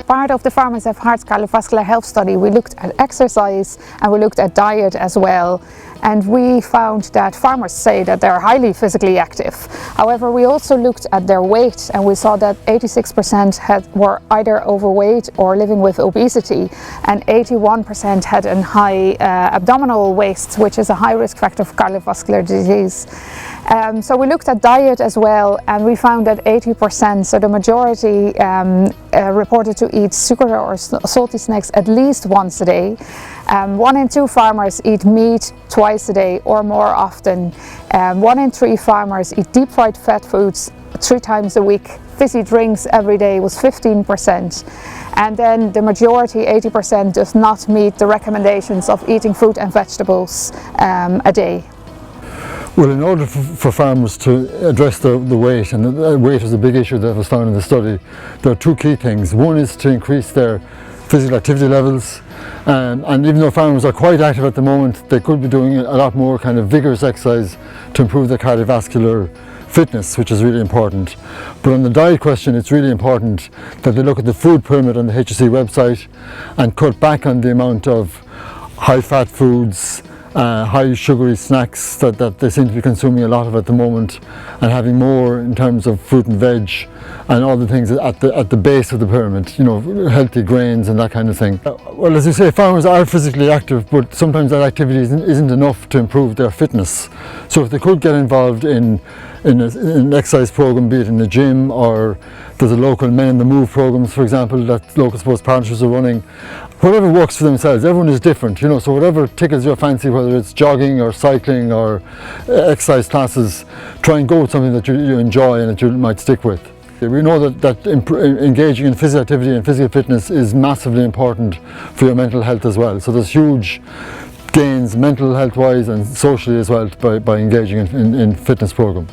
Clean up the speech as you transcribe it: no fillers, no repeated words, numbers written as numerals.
part of the Farmers Have Hearts cardiovascular health study, we looked at exercise and we looked at diet as well. And we found that farmers say that they're highly physically active. However, we also looked at their weight and we saw that 86% were either overweight or living with obesity, and 81% had a high abdominal waist, which is a high risk factor for cardiovascular disease. So we looked at diet as well, and we found that 80%, so the majority, reported to eat sugar or salty snacks at least once a day. 1 in 2 farmers eat meat twice a day or more often. 1 in 3 farmers eat deep fried fat foods 3 times a week. Fizzy drinks every day was 15%. And then the majority, 80%, does not meet the recommendations of eating fruit and vegetables a day. Well, in order for farmers to address the weight, and the weight was a big issue that was found in the study, there are 2 key things. One is to increase their physical activity levels, and even though farmers are quite active at the moment, they could be doing a lot more kind of vigorous exercise to improve their cardiovascular fitness, which is really important. But on the diet question, it's really important that they look at the food pyramid on the HSE website and cut back on the amount of high fat foods, high sugary snacks that they seem to be consuming a lot of at the moment, and having more in terms of fruit and veg and all the things at the base of the pyramid, you know, healthy grains and that kind of thing. Well, as you say, farmers are physically active, but sometimes that activity isn't enough to improve their fitness. So if they could get involved in an exercise program, be it in the gym, or there's a local Men in the Move programs, for example, that local sports partnerships are running. Whatever works for themselves, everyone is different, you know, so whatever tickles your fancy, whether it's jogging or cycling or exercise classes, try and go with something that you enjoy and that you might stick with. We know that engaging in physical activity and physical fitness is massively important for your mental health as well. So there's huge gains mental health wise and socially as well by engaging in fitness programs.